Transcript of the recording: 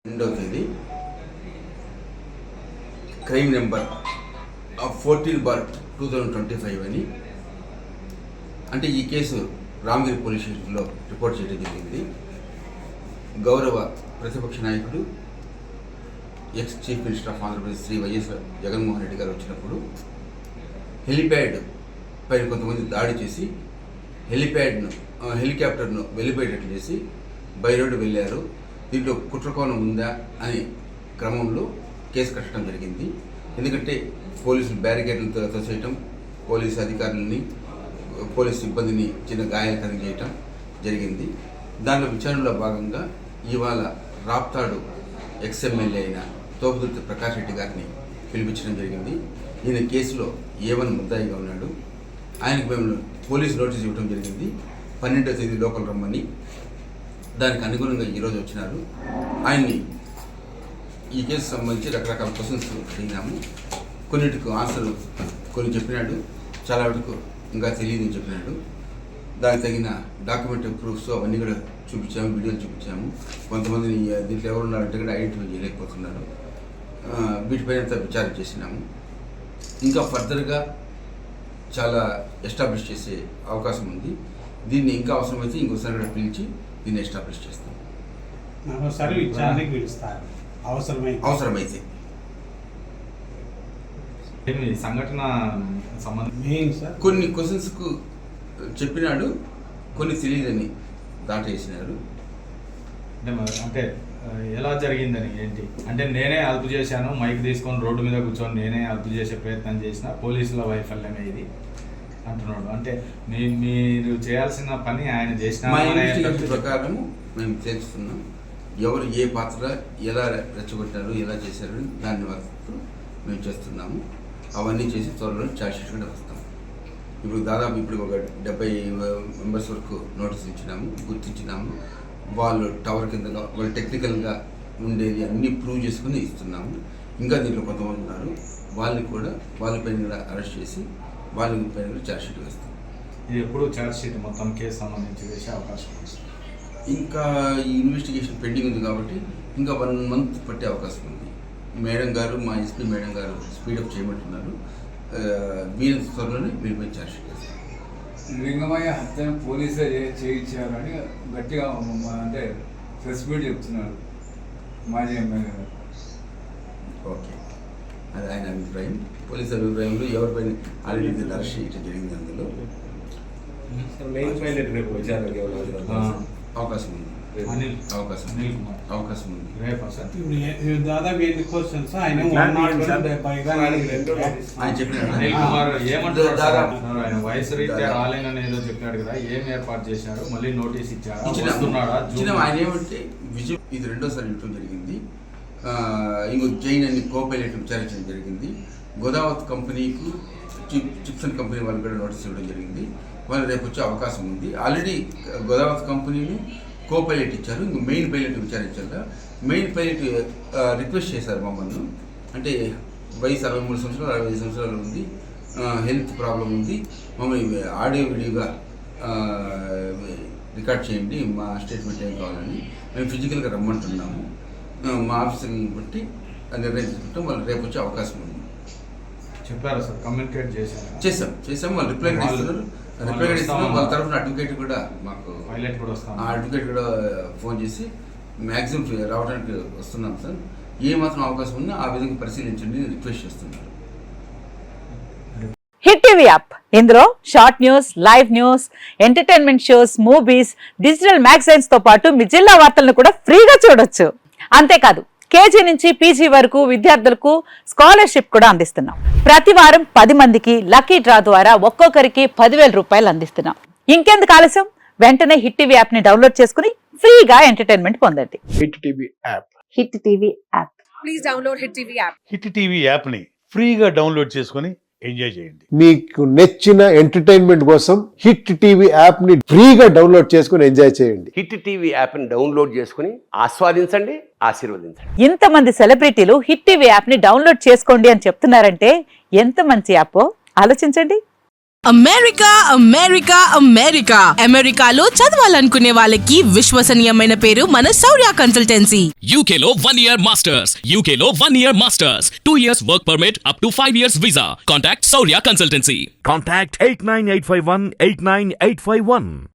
రెండవ తేదీ crime number 14/2025 అని అంటే ఈ కేసు రామగిరి పోలీస్ స్టేషన్లో రిపోర్ట్ చేయడం జరిగింది. గౌరవ ప్రతిపక్ష నాయకుడు ex chief minister of Andhra Pradesh Shri YS Jaganmohan Reddy గారు వచ్చినప్పుడు హెలిప్యాడ్ పైన కొంతమంది దాడి చేసి హెలికాప్టర్ను వెలిపోయేటట్లు చేసి బై రోడ్డు వెళ్ళారు. దీంట్లో కుట్రకోణం ఉందా అనే క్రమంలో కేసు కట్టడం జరిగింది. ఎందుకంటే పోలీసులు బ్యారికేడ్లతో తోసేయటం, పోలీసు అధికారులని పోలీసు సిబ్బందిని చిన్న గాయాలు చేయటం జరిగింది. దానిలో విచారణలో భాగంగా ఇవాళ రాప్తాడు ఎక్స్ఎమ్మెల్యే అయిన తోపుదుర్తి ప్రకాష్ రెడ్డి గారిని పిలిపించడం జరిగింది. ఈయన కేసులో A1 ముద్దాయిగా ఉన్నాడు. ఆయనకు మేము పోలీసు నోటీస్ ఇవ్వడం జరిగింది. 12వ తేదీ లోపల రమ్మని. దానికి అనుగుణంగా ఈరోజు వచ్చినారు. ఆయన్ని ఈ కేసు సంబంధించి రకరకాల క్వశ్చన్స్ అడిగినాము. కొన్నిటికి ఆన్సర్ కొన్ని చెప్పినాడు, చాలా వరకు ఇంకా తెలియదని చెప్పినాడు. దానికి తగిన డాక్యుమెంటరీ ప్రూఫ్స్ అవన్నీ కూడా చూపించాము, వీడియోలు చూపించాము. కొంతమందిని దీంట్లో ఎవరు ఉన్నారంటే కూడా ఐడెంటిఫై చేయలేకపోతున్నారు. వీటిపైన విచారణ చేసినాము. ఇంకా ఫర్దర్గా చాలా ఎస్టాబ్లిష్ చేసే అవకాశం ఉంది. దీన్ని ఇంకా అవసరమైతే ఇంకోసారి కూడా పిలిచి దీన్ని ఎస్టాబ్లిష్ చేస్తాం. అవసరమైతే సంఘటన కొన్ని క్వశ్చన్స్కు చెప్పినాడు, కొన్ని తెలియదని దాటేసినారు. అంటే ఎలా జరిగిందని ఏంటి అంటే నేనే అదుపు చేశాను, మైక్ తీసుకొని రోడ్డు మీద కూర్చొని నేనే అదుపు చేసే ప్రయత్నం చేసిన, పోలీసుల వైఫల్యమే ఇది అంటున్నాడు. అంటే మీరు చేయాల్సిన పని ఆయన చేసిన ప్రకారం మేము చేస్తున్నాం. ఎవరు ఏ పాత్ర ఎలా రెచ్చగొట్టారు, ఎలా చేశారు దాన్ని వరకు మేము చేస్తున్నాము. అవన్నీ చేసి త్వరలో ఛార్జ్షీట్ కూడా వస్తాం. ఇప్పుడు దాదాపు ఇప్పుడు ఒక 70 మెంబర్స్ వరకు నోటీస్ ఇచ్చినాము, గుర్తించినాము. వాళ్ళు టవర్ కింద వాళ్ళు టెక్నికల్గా ఉండేది అన్నీ ప్రూవ్ చేసుకుని ఇస్తున్నాము. ఇంకా దీంట్లో కొంతమంది ఉన్నారు, వాళ్ళని కూడా వాళ్ళపైన కూడా అరెస్ట్ చేసి వాళ్ళపైన కూడా ఛార్జ్షీట్ వేస్తాం. ఇది ఎప్పుడు ఛార్జ్షీట్ మొత్తం కేసు సంబంధించి వేసే అవకాశం ఉంది. ఇంకా ఈ ఇన్వెస్టిగేషన్ పెండింగ్ ఉంది కాబట్టి ఇంకా 1 month పట్టే అవకాశం ఉంది. మేడం గారు, మా ఎస్పీ మేడం గారు స్పీడప్ చేయమంటున్నారు. వీళ్ళ త్వరలోనే వీళ్ళపై ఛార్జ్షీట్ వేస్తాం. లింగమయ్య హత్యను పోలీసే చేయించారని గట్టిగా అంటే ప్రెస్ మీట్ చెప్తున్నారు మాజీ ఎమ్మెల్యే గారు. ఓకే, అది ఆయన అభిప్రాయం. పోలీసు అభిప్రాయంలో ఎవరిపైన ఆల్రెడీ అరెస్ట్ చేయడం జరిగింది. అందులో అవకాశం ఉంది. అవకాశం ఉంది. దాదాపు ఎన్ని క్వశ్చన్స్ ఆయన చెప్పినాడు. అనిల్ కుమార్ ఏమంటారు? ఆయన వయసు రీత్యా రాలేనని ఏదో చెప్పాడు కదా, ఏం ఏర్పాటు చేశారు? మళ్ళీ నోటీస్ ఇచ్చారా? ఆయన ఏమంటే విజయ్ ఇది రెండోసారి ఇవ్వడం జరిగింది. ఇంకో జైన్ అని కోపైలట్ విచారించడం జరిగింది. గోదావరి కంపెనీకు చిప్సన్ కంపెనీ వాళ్ళు కూడా నోటీస్ ఇవ్వడం జరిగింది. వాళ్ళు రేపు వచ్చే అవకాశం ఉంది. ఆల్రెడీ గోదావరి కంపెనీని కోపైలట్ ఇచ్చారు, ఇంకో మెయిన్ పైలట్ విచారించారు. మెయిన్ పైలట్ రిక్వెస్ట్ చేశారు మమ్మల్ని. అంటే వయసు 63 సంవత్సరాలు 65 సంవత్సరాలు ఉంది, హెల్త్ ప్రాబ్లం ఉంది, మమ్మల్ని ఆడియో వీడియోగా రికార్డ్ చేయండి, మా స్టేట్మెంట్ ఏం కావాలని మేము ఫిజికల్గా రమ్మంటున్నాము. మా ఆఫీసర్ని బట్టి నిర్ణయం తీసుకుంటాం. వాళ్ళు రేపు వచ్చే అవకాశం ఉంది. చెప్పారు సార్, కమ్యూనికేట్ చేసాం. వాళ్ళు రిప్లై ఇస్తున్నారు. వాళ్ళ తరఫున అడ్వకేట్ కూడా మాకు అడ్వకేట్ కూడా ఫోన్ చేసి మ్యాక్సిమం రావడానికి వస్తున్నాం సార్, ఏ మాత్రం అవకాశం ఉన్నా ఆ విధంగా పరిశీలించండి రిక్వెస్ట్ చేస్తున్నారు. హిట్ టీవీ యాప్, ఇందులో short news, live news, entertainment shows, movies, digital magazines తో పాటు మీ జిల్లా వార్తలను కూడా ఫ్రీగా చూడొచ్చు. అంతేకాదు కేజీ నుంచి పీజీ వరకు విద్యార్థులకు స్కాలర్షిప్ కూడా అందిస్తున్నాం. ప్రతి వారం 10 మందికి లక్కీ డ్రా ద్వారా ఒక్కొక్కరికి 10,000 రూపాయలు అందిస్తున్నాం. ఇంకెందుకు ఆలస్యం, వెంటనే హిట్ టీవీ యాప్ ని డౌన్లోడ్ చేసుకుని ఫ్రీగా ఎంటర్టైన్మెంట్ పొందండి. Hit TV app. Hit TV app. Please download hit TV app. Hit TV app ని ఫ్రీగా డౌన్లోడ్ చేసుకుని ఎంజాయ్ చేయండి. మీకు నచ్చిన ఎంటర్టైన్మెంట్ కోసం హిట్ టీవీ యాప్ ని ఫ్రీగా డౌన్లోడ్ చేసుకుని ఎంజాయ్ చేయండి. హిట్ టీవీ యాప్ ని డౌన్లోడ్ చేసుకుని ఆస్వాదించండి, ఆశీర్వదించండి. ఇంతమంది సెలబ్రిటీలు హిట్ టీవీ యాప్ ని డౌన్లోడ్ చేసుకోండి అని చెప్తున్నారంటే ఎంత మంచి యాప్ ఆలోచించండి. అమెరికా అమెరికా అమెరికా అమెరికాలో చదవాలనుకునే వాళ్ళకి విశ్వసనీయమైన పేరు మన శౌర్య కన్సల్టెన్సీ. UK లో 1 year masters. UK లో 1 year masters. 2 years work permit up to 5 years visa. Contact Saurya Consultancy. Contact 89851 89851.